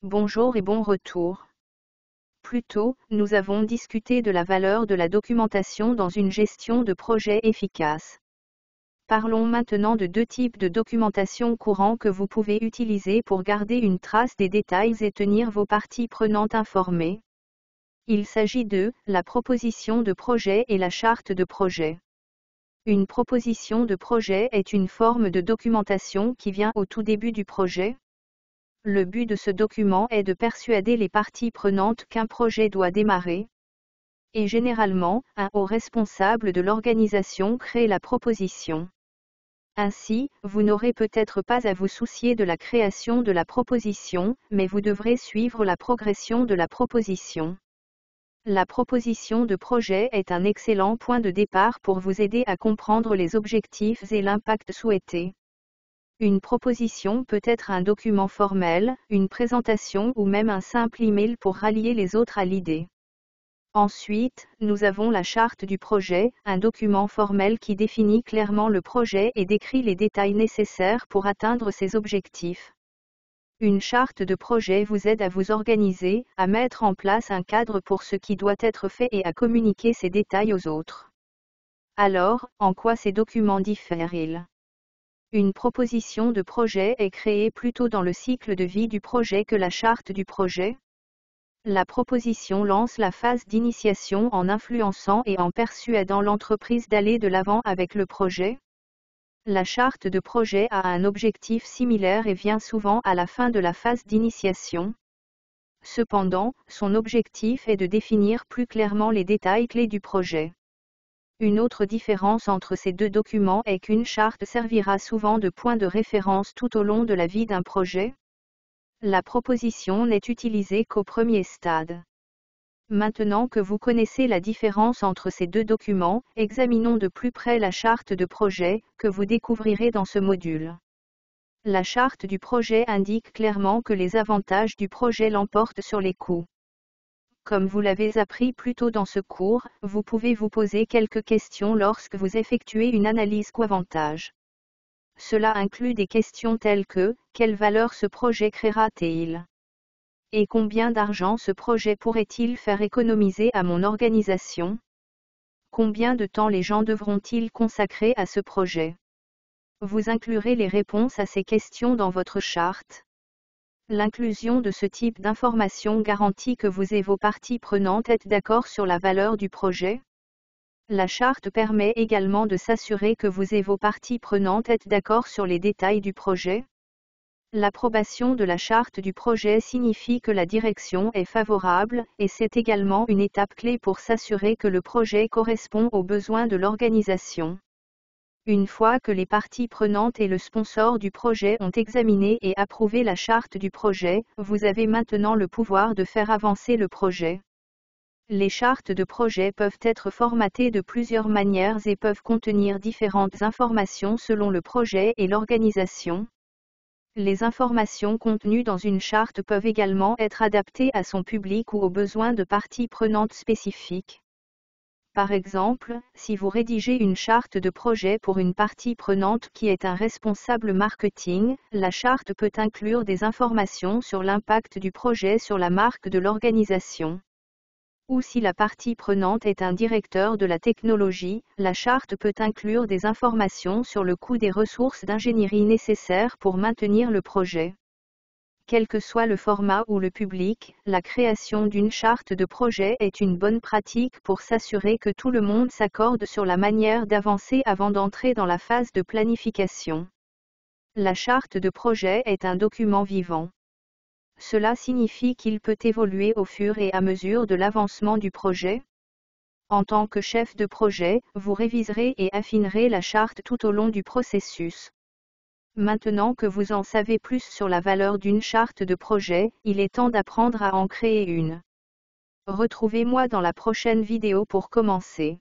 Bonjour et bon retour. Plus tôt, nous avons discuté de la valeur de la documentation dans une gestion de projet efficace. Parlons maintenant de deux types de documentation courants que vous pouvez utiliser pour garder une trace des détails et tenir vos parties prenantes informées. Il s'agit de la proposition de projet et la charte de projet. Une proposition de projet est une forme de documentation qui vient au tout début du projet. Le but de ce document est de persuader les parties prenantes qu'un projet doit démarrer. Et généralement, un haut responsable de l'organisation crée la proposition. Ainsi, vous n'aurez peut-être pas à vous soucier de la création de la proposition, mais vous devrez suivre la progression de la proposition. La proposition de projet est un excellent point de départ pour vous aider à comprendre les objectifs et l'impact souhaité. Une proposition peut être un document formel, une présentation ou même un simple email pour rallier les autres à l'idée. Ensuite, nous avons la charte du projet, un document formel qui définit clairement le projet et décrit les détails nécessaires pour atteindre ses objectifs. Une charte de projet vous aide à vous organiser, à mettre en place un cadre pour ce qui doit être fait et à communiquer ces détails aux autres. Alors, en quoi ces documents diffèrent-ils ? Une proposition de projet est créée plus tôt dans le cycle de vie du projet que la charte du projet. La proposition lance la phase d'initiation en influençant et en persuadant l'entreprise d'aller de l'avant avec le projet. La charte de projet a un objectif similaire et vient souvent à la fin de la phase d'initiation. Cependant, son objectif est de définir plus clairement les détails clés du projet. Une autre différence entre ces deux documents est qu'une charte servira souvent de point de référence tout au long de la vie d'un projet. La proposition n'est utilisée qu'au premier stade. Maintenant que vous connaissez la différence entre ces deux documents, examinons de plus près la charte de projet, que vous découvrirez dans ce module. La charte du projet indique clairement que les avantages du projet l'emportent sur les coûts. Comme vous l'avez appris plus tôt dans ce cours, vous pouvez vous poser quelques questions lorsque vous effectuez une analyse coût-avantage. Cela inclut des questions telles que, quelle valeur ce projet créera-t-il ? Et combien d'argent ce projet pourrait-il faire économiser à mon organisation ? Combien de temps les gens devront-ils consacrer à ce projet ? Vous inclurez les réponses à ces questions dans votre charte. L'inclusion de ce type d'informations garantit que vous et vos parties prenantes êtes d'accord sur la valeur du projet. La charte permet également de s'assurer que vous et vos parties prenantes êtes d'accord sur les détails du projet. L'approbation de la charte du projet signifie que la direction est favorable, et c'est également une étape clé pour s'assurer que le projet correspond aux besoins de l'organisation. Une fois que les parties prenantes et le sponsor du projet ont examiné et approuvé la charte du projet, vous avez maintenant le pouvoir de faire avancer le projet. Les chartes de projet peuvent être formatées de plusieurs manières et peuvent contenir différentes informations selon le projet et l'organisation. Les informations contenues dans une charte peuvent également être adaptées à son public ou aux besoins de parties prenantes spécifiques. Par exemple, si vous rédigez une charte de projet pour une partie prenante qui est un responsable marketing, la charte peut inclure des informations sur l'impact du projet sur la marque de l'organisation. Ou si la partie prenante est un directeur de la technologie, la charte peut inclure des informations sur le coût des ressources d'ingénierie nécessaires pour maintenir le projet. Quel que soit le format ou le public, la création d'une charte de projet est une bonne pratique pour s'assurer que tout le monde s'accorde sur la manière d'avancer avant d'entrer dans la phase de planification. La charte de projet est un document vivant. Cela signifie qu'il peut évoluer au fur et à mesure de l'avancement du projet. En tant que chef de projet, vous réviserez et affinerez la charte tout au long du processus. Maintenant que vous en savez plus sur la valeur d'une charte de projet, il est temps d'apprendre à en créer une. Retrouvez-moi dans la prochaine vidéo pour commencer.